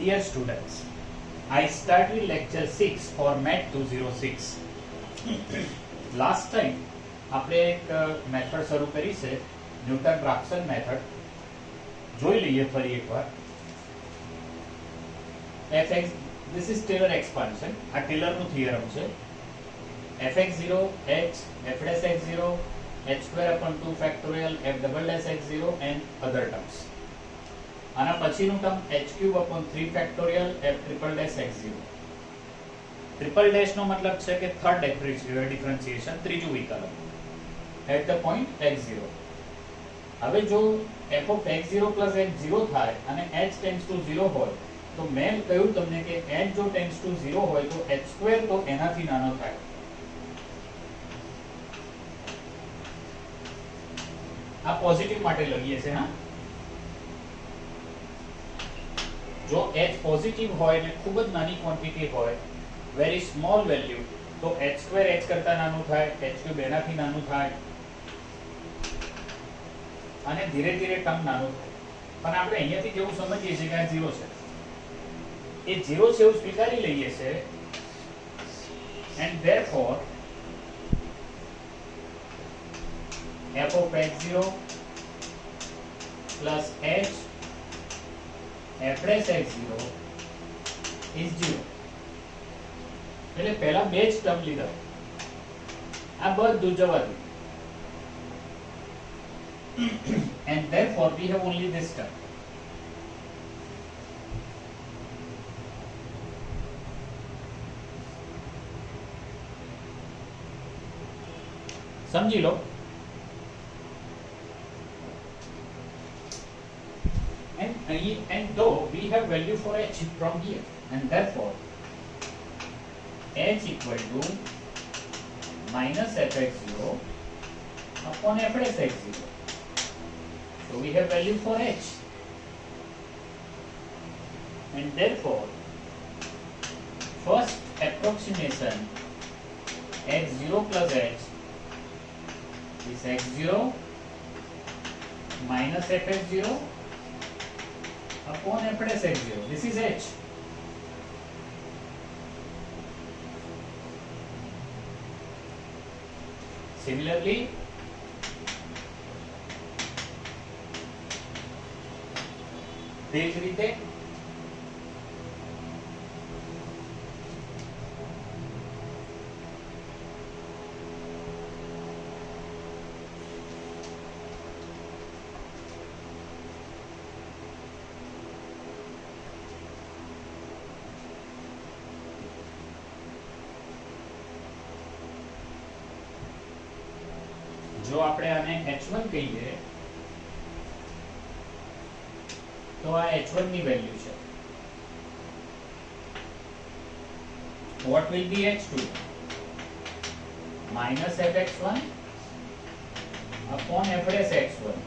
Dear students, I start with lecture 6 for MAT 206. Last time આપણે એક method શરૂ કરી છે ન્યૂટન રાફ્સન મેથડ. જોઈ લઈએ ફરી એકવાર. fx, this is Taylor expansion. આ ટેલરનું થિયરમ છે. fx0 h f dash x0 h square upon 2 factorial f double dash x0 and other terms. આના પછીનું term h cube upon 3 factorial f triple dash x0. Triple dash નો મતલબ છે કે third differentiation, ત્રીજું વિકલન at the point x0. હવે જો f of x0 plus x0 થાય અને h tends to 0 હોય તો મેં કહ્યું તમને કે h જો tends to 0 હોય તો h square તો એનાથી નાનો થાય. આ પોઝિટિવ માટે લઈએ છે. હા, જો h પોઝિટિવ હોય ને ખૂબ જ નાની ક્વોન્ટિટી હોય, વેરી સ્મોલ વેલ્યુ, તો h સ્ક્વેર h કરતા નાનું થાય, h ક્યુબ એનાથી નાનું થાય અને ધીરે ધીરે ટર્મ નાનું થાય. પણ આપણે અહીંયાથી જેવું સમજીએ છીએ કે આ 0 છે, એ 0 છે એવું સ્વીકારી લઈએ છે. And therefore f of x0 plus h f dash x0 is 0. એટલે પહેલા બે જ ટર્મ લીધા, આ બધું જવા દો. And therefore we have only this term. સમજી લો. And though we have value for h from here, and therefore h equal to minus fx0 upon f dash x0. So we have value for h, and therefore first approximation x0 plus h is x0 minus fx0 upon f dash x0. This is h. Similarly, તે જ રીતે જો આપણે આને h1 કહીએ તો આ h1 ની વેલ્યુ છે. What will be h2? Minus fx1 upon f dash x1,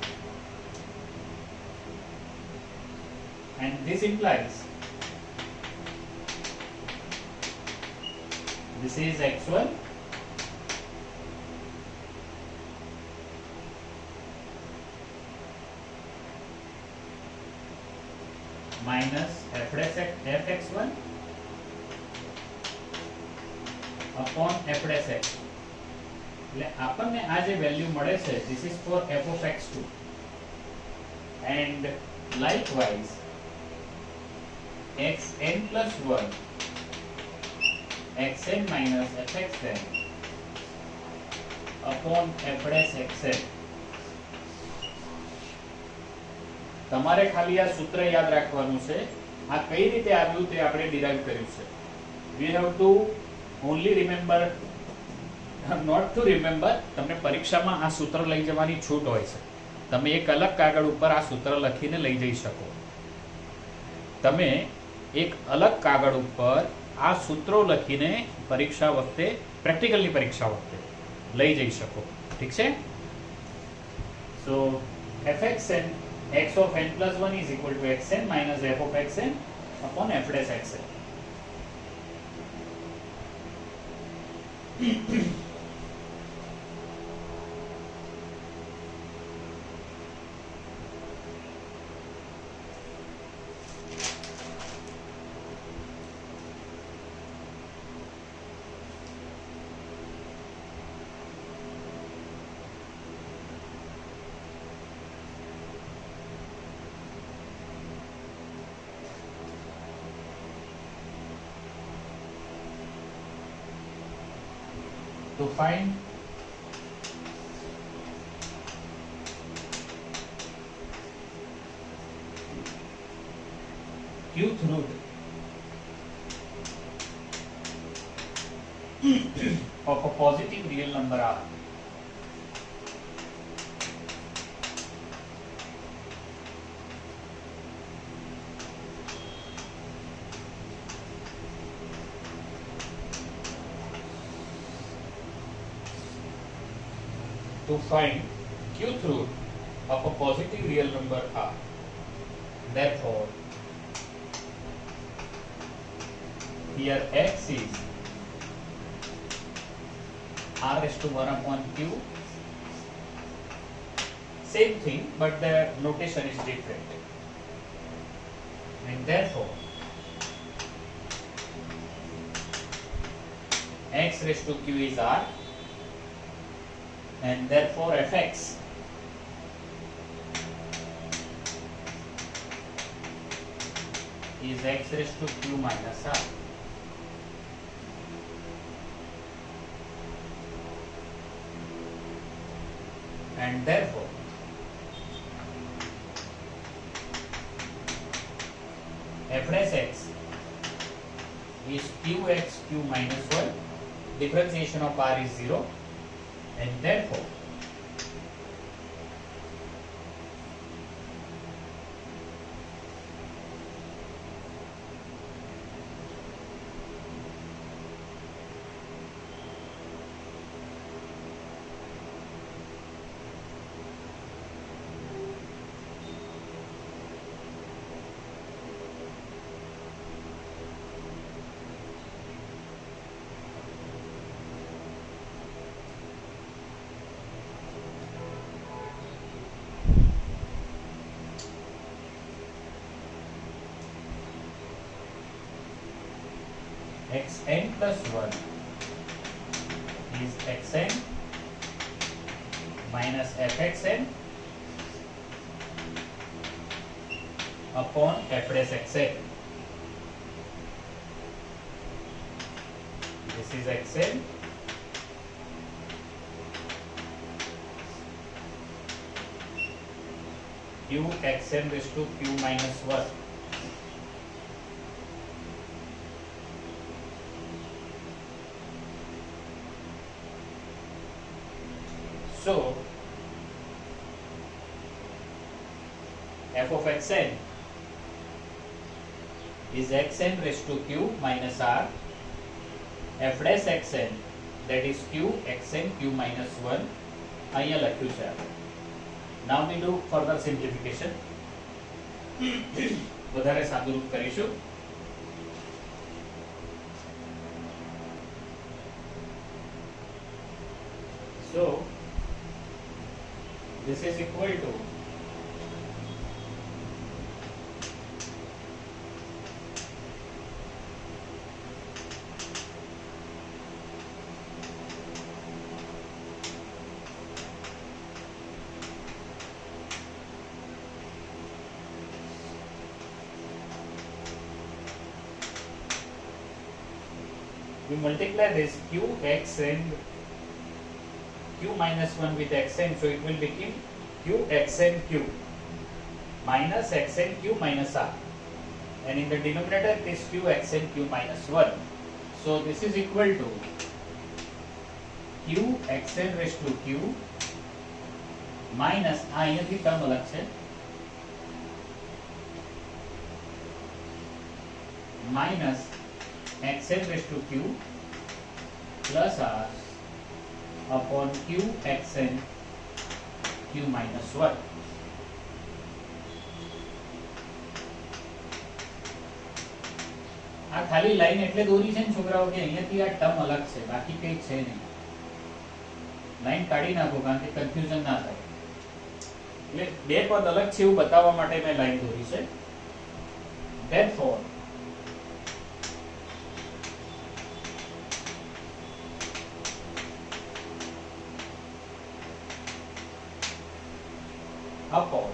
and this implies this is x1 minus f dash fx1 upon f dash x. એટલે આપણને આ જે વેલ્યુ મળે છે, this is for f of x2, and likewise xn plus 1 xn minus fxn upon f dash xn. તમારે ખાલી આ સૂત્ર યાદ રાખવાનું છે. આ કઈ રીતે આવ્યું તે આપણે ડિરાઇવ કર્યું છે. we have to only remember, not to remember. તમને પરીક્ષામાં આ સૂત્ર લઈ જવાની છૂટ હોય છે. તમે એક અલગ કાગળ ઉપર આ સૂત્ર લખીને લઈ જઈ શકો. તમે એક અલગ કાગળ ઉપર આ સૂત્રો લખીને પરીક્ષા વખતે, પ્રેક્ટિકલની પરીક્ષા વખતે લઈ જઈ શકો. ઠીક છે? સો fxn x of n plus 1 is equal to xn minus f of xn upon f dash xn. to find qth root of a positive real number R. To find qth root of a positive real number R. Therefore, here x is r raised to 1 upon q. Same thing, but the notation is different. And therefore, x raised to q is r, and therefore fx is x raised to q minus r. And therefore f dash x is qx q minus 1. Differentiation of r is 0, and therefore xn plus 1 is xn minus fxn upon f dash xn. This is xn q xn raised to q minus 1. So f of xn is xn raised to q minus r, f dash xn that is q xn q minus 1 અહીંયા લખ્યું છે. Now we do further simplification. વધારે સાદુરૂપ કરીશું. So this is equal to we multiply this q x and q minus 1 with xn, so it will become q xn q minus xn q minus r, and in the denominator it is q xn q minus 1. So this is equal to q xn raised to q minus અહીંયાથી term અલગ છે minus xn raised to q plus r upon q xn q minus 1. આ ખાલી line એટલે દોરી છે ને છોકરાઓ કે અહીંયાથી આ ટર્મ અલગ છે, બાકી કંઈ છે નહીં. લાઈન કાઢી નાખો કારણ કે કન્ફ્યુઝન ના થાય. એટલે બે પદ અલગ છે એવું બતાવવા માટે મેં લાઈન દોરી છે. Therefore upon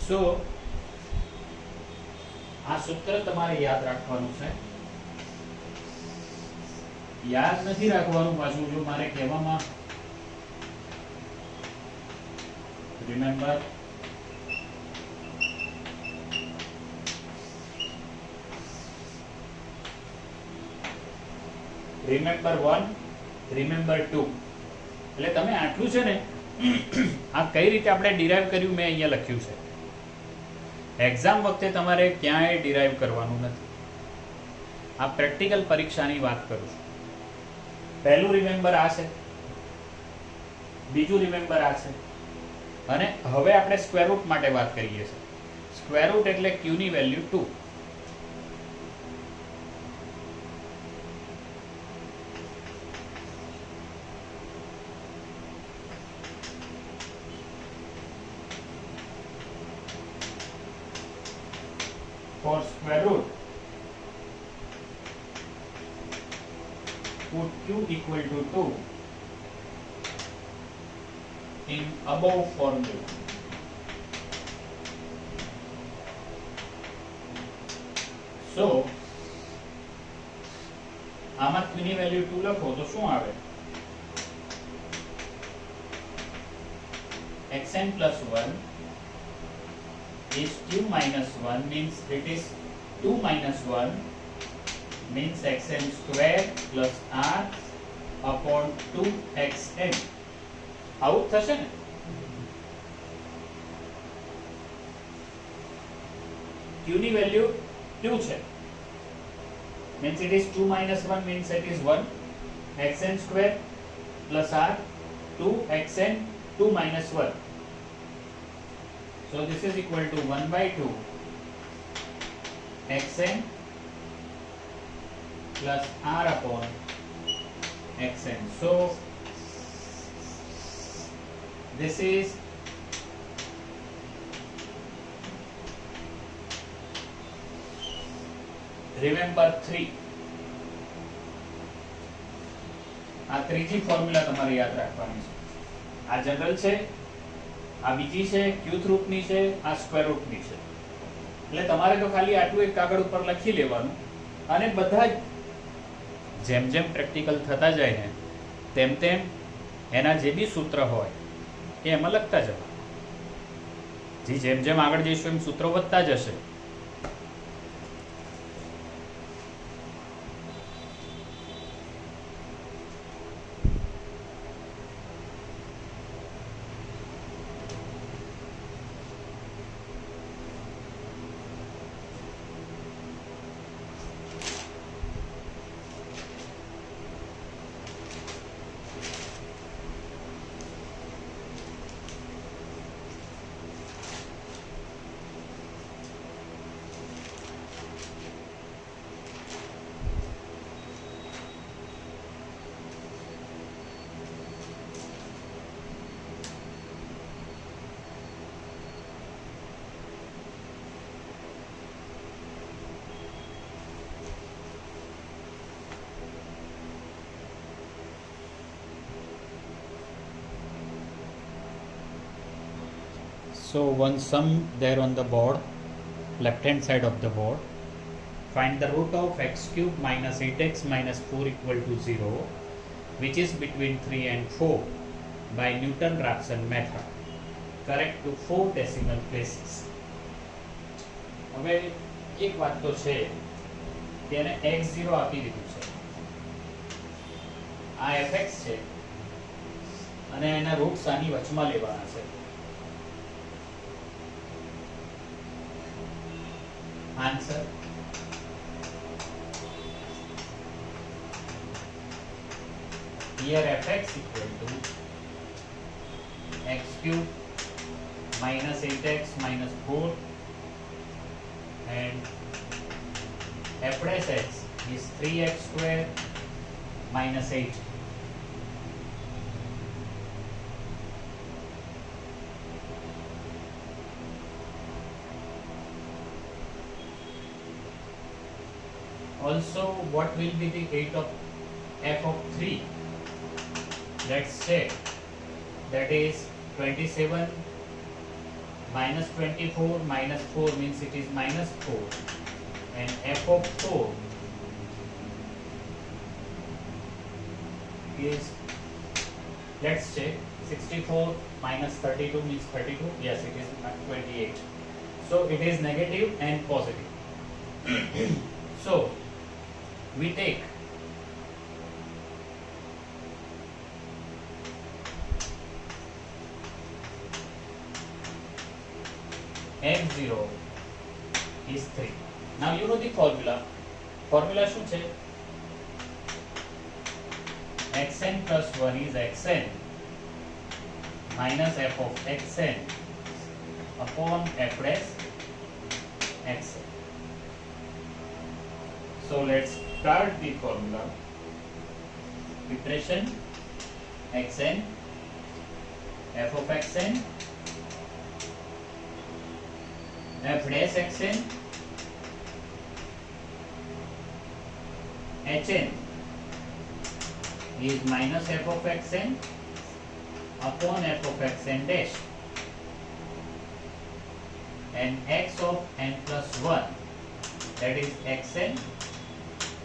સો આ સૂત્ર તમારે યાદ રાખવાનું છે. યાદ નથી રાખવાનું પાછું, જો મારે કહેવામાં રિમેમ્બર રિમેમ્બર 1 રિમેમ્બર 2 એટલે તમે આટલું છે ને આ કઈ રીતે આપણે ડિરાઈવ કર્યું મેં અહીંયા લખ્યું છે. એક્ઝામ વખતે તમારે ક્યાંય ડિરાઈવ કરવાનું નથી. આ પ્રેક્ટિકલ પરીક્ષાની વાત કરું છું. પહેલું રિમેમ્બર આ છે, બીજું રિમેમ્બર આ છે, અને હવે આપણે સ્ક્વેર રૂટ માટે વાત કરીએ છીએ. સ્ક્વેર રૂટ એટલે q ની value 2. For square root, put q equal to 2 in above formula. So આમાં q ની વેલ્યુ 2 લખો તો શું આવે? xn plus 1 is q minus 1 means it is 2 minus 1 means xn square plus r upon 2xn. આવું થશે ને? q ની વેલ્યુ 2 છે means it is 2 minus 1 means it is 1 xn square plus r 2xn 2 minus 1. So this is equal to 1 by 2 xn plus r upon xn. So this is remember 3. આ ત્રીજી formula તમારે યાદ રાખવાની છે. આ general છે, આ બીજી છે ક્યુથ રૂટની છે, આ સ્ક્વેર રૂટની છે. એટલે તમારે તો ખાલી આટલું એક કાગળ ઉપર લખી લેવાનું અને બધા જેમ જેમ પ્રેક્ટિકલ થતા જાય ને તેમ તેમ એના જે બી સૂત્ર હોય એ એમાં લખતા જવા. જેમ જેમ આગળ જઈશું એમ સૂત્રો વધતા જશે. So one sum there on the board, left hand side of the board. Find the root of x cube minus 8x minus 4 equal to 0, which is between 3 and 4 by Newton-Raphson method. Correct to 4 decimal places. હવે એક વાત તો છે કે એને x0 આપી દીધું છે. આ fx છે અને એના રૂટ્સ આની વચમાં લેવાના છે. Answer here fx equal to x cube minus 8x minus 4 and f dash x is 3x square minus 8. Also, what will be the 8 of f of 3? Let's check. That is 27 minus 24 minus 4 means it is minus 4, and f of 4 is, let's check, 64 minus 32 means 32, yes it is 28, so it is negative and positive. So we take x0 is 3. Now you know the formula. Formula શું છે? xn plus 1 is xn minus f of xn upon f dash xn. So let's start the formula. Iteration xn f of xn f dash xn hn is minus f of xn upon f of xn dash, and x of n plus 1, that is xn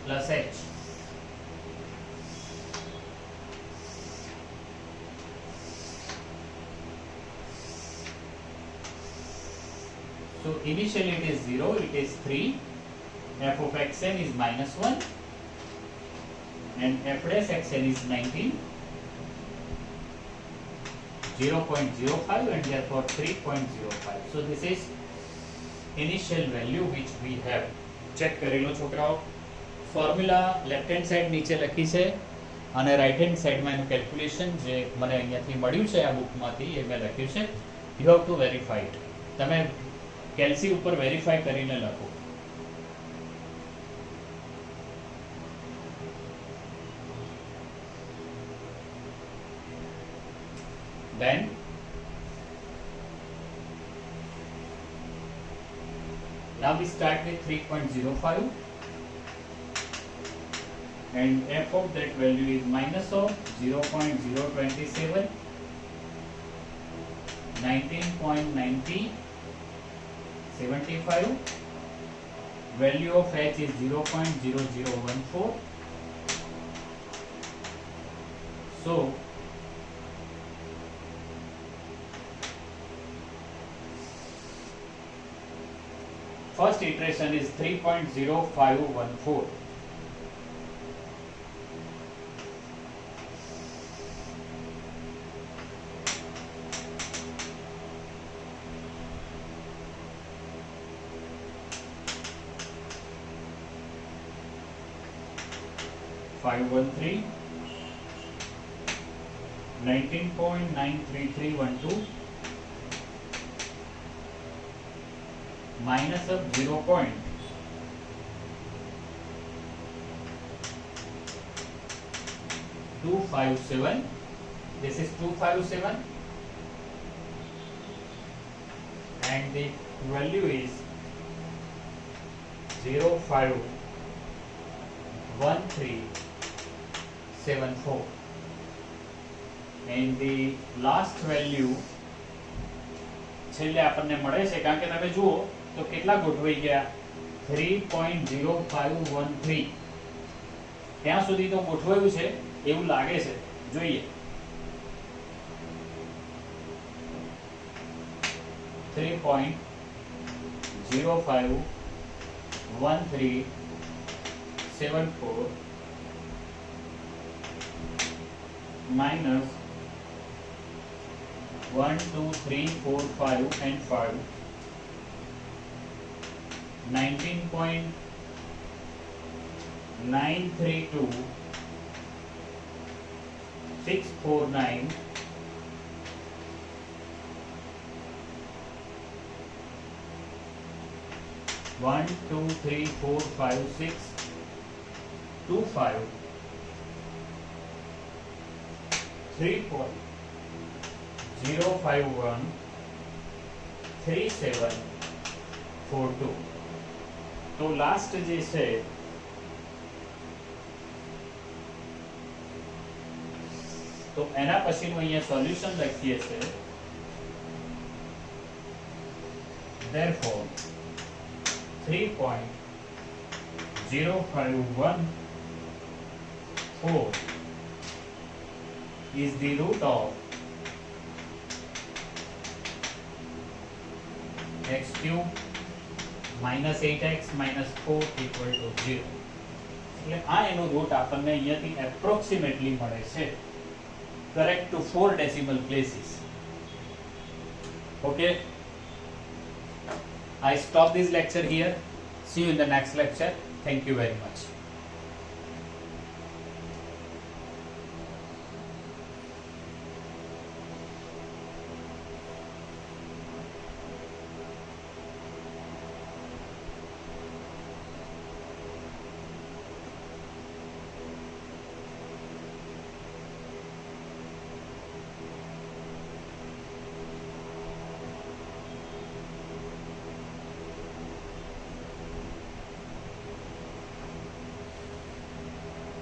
plus h. So initially it is 0, it is 3, f of xn is minus 1, and f dash xn is 19, 0.05, and therefore 3.05. So this is initial value which we have. Check કરેલો છોકરાઓ. Formula left hand side નીચે લખી છે અને right hand સાઈડમાં એનું calculation જે મને અહીંયાથી મળ્યું છે આ બુકમાંથી એ મેં લખ્યું છે. You have to verify it. તમે કેલ્સી ઉપર વેરીફાઈ કરીને લખો. Then now we start with 3.05, and f of that value is minus of 0.027, 19.90, 75, value of h is 0.0014. So first iteration is 3.0514. .513, 19.93312, minus of 0.257. This is 257, and the value is 0.51374, and the last value છેલ્લે આપણને મળે છે, કારણ કે તમે જુઓ તો કેટલા ગોઠવાઈ ગયા, 3.0513. ત્યાં સુધી તો ગોઠવાયું છે એવું લાગે છે. જોઈએ 3.051374 minus 1, 2, 3, 4, 5 and 5, 19.932 649 1, 2, 3, 4, 5, 6 2, 5 3.051 3742. તો લાસ્ટ જે છે તો એના પછીનું અહીંયા સોલ્યુશન લખીએ છે. therefore 3.0514 is the root of x cube minus 8x minus 4 equal to 0. એટલે આ એનો રૂટ આપણને અહીંયાથી એપ્રોક્સિમેટલી મળે છે, correct two 4 decimal places. Okay, I stop this lecture here. See you in the next lecture. Thank you very much.